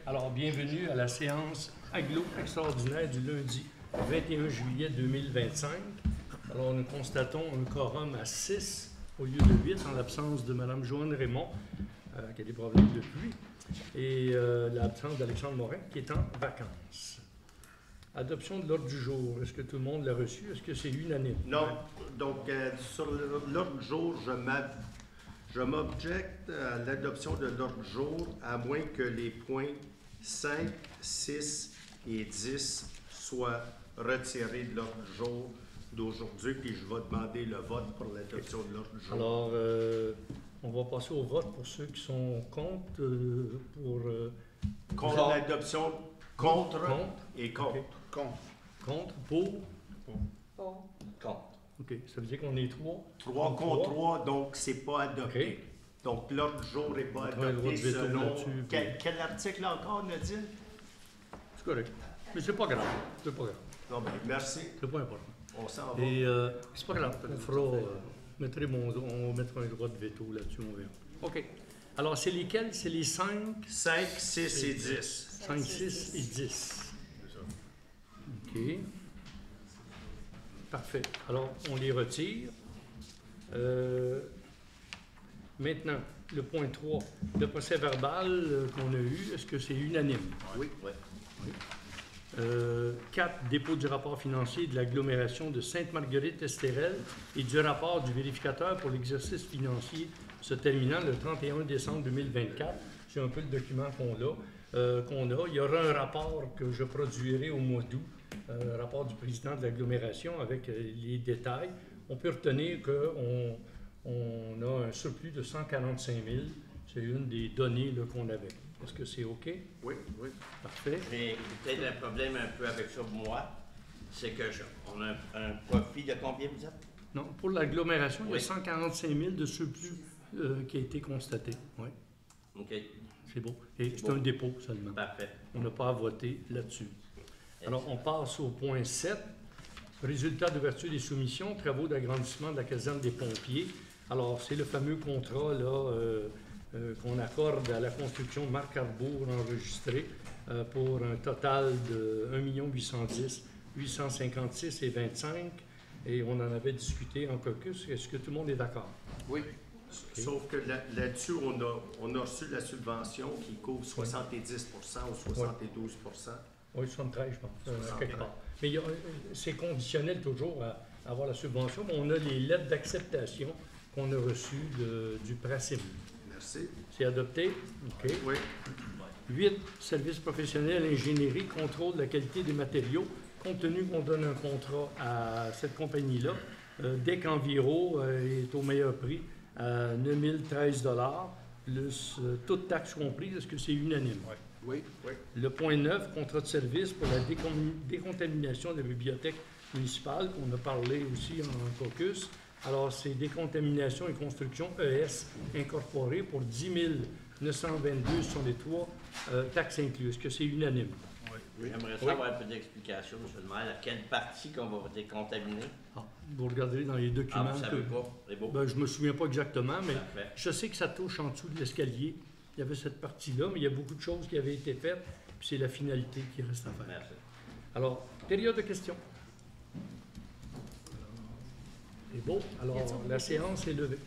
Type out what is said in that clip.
Alors, bienvenue à la séance Aglo extraordinaire du lundi 21 juillet 2025. Alors, nous constatons un quorum à 6 au lieu de 8 en l'absence de Mme Joanne Raymond, qui a des problèmes de pluie, et l'absence d'Alexandre Morin, qui est en vacances. Adoption de l'ordre du jour. Est-ce que tout le monde l'a reçu? Est-ce que c'est unanime? Non. Donc, sur l'ordre du jour, je m'objecte à l'adoption de l'ordre du jour, à moins que les points 5, 6 et 10 soient retirés de l'ordre du jour d'aujourd'hui, puis je vais demander le vote pour l'adoption de l'ordre du jour. Alors, on va passer au vote pour ceux qui sont contre, Contre l'adoption, contre et contre. Okay. Contre, pour? Contre. OK. Ça veut dire qu'on est 3? 3 contre 3, donc c'est pas adopté. Okay. Donc l'ordre du jour n'est pas adopté selon... Quel article encore, Nadine? C'est correct. Mais c'est pas grave. C'est pas grave. Non, bien, merci. C'est pas important. On s'en va. Et c'est pas grave. On fera... on mettra un droit de veto là-dessus, on verra. OK. Alors, c'est lesquels? C'est les 5? 5, 6 et 10. 5, 6 et 10. OK. Parfait. Alors, on les retire. Maintenant, le point 3, le procès verbal qu'on a eu, est-ce que c'est unanime? Oui. 4, dépôt du rapport financier de l'agglomération de Sainte-Marguerite-Estérel et du rapport du vérificateur pour l'exercice financier se terminant le 31 décembre 2024. C'est un peu le document qu'on a. Il y aura un rapport que je produirai au mois d'août, un rapport du président de l'agglomération avec les détails. On peut retenir qu'on a un surplus de 145 000. C'est une des données qu'on avait. Est-ce que c'est OK? Oui. Parfait. J'ai peut-être un problème un peu avec ça, moi. C'est que on a un profit de combien, vous êtes? Non, pour l'agglomération, il y a 145 000 de surplus qui a été constaté. Oui. OK. C'est beau. Et c'est un dépôt seulement. Parfait. On n'a pas à voter là-dessus. Alors, on passe au point 7. Résultat d'ouverture des soumissions, travaux d'agrandissement de la caserne des pompiers. Alors, c'est le fameux contrat qu'on accorde à la construction Marc Arbour enregistré pour un total de 1 810 856 et 25. Et on en avait discuté en caucus. Est-ce que tout le monde est d'accord? Oui. Okay. Sauf que là-dessus, on a reçu la subvention qui couvre 70 ou 72 Oui, 73, je pense, quelque part. Mais c'est conditionnel toujours à avoir la subvention. Mais on a les lettres d'acceptation qu'on a reçues du PRACIM. Merci. C'est adopté? OK. Oui. 8, services professionnels, ingénierie, contrôle de la qualité des matériaux. Compte tenu qu'on donne un contrat à cette compagnie-là, DEC Enviro est au meilleur prix à 9 013 plus toutes taxes comprises. Est-ce que c'est unanime? Oui. Le point 9, contrat de service pour la décontamination de la bibliothèque municipale, qu'on a parlé aussi en caucus. Alors, c'est décontamination et construction ES incorporée pour 10 922 sur les 3 taxes incluses. Est-ce que c'est unanime? Oui. J'aimerais savoir un peu d'explication, M. le maire, à quelle partie qu'on va décontaminer. Vous regarderez dans les documents. Vous savez pas? C'est beau. Je ne me souviens pas exactement, mais Parfait. Je sais que ça touche en dessous de l'escalier. Il y avait cette partie-là, mais il y a beaucoup de choses qui avaient été faites, puis c'est la finalité qui reste à faire. Merci. Alors, période de questions. C'est beau. Alors, la séance est levée.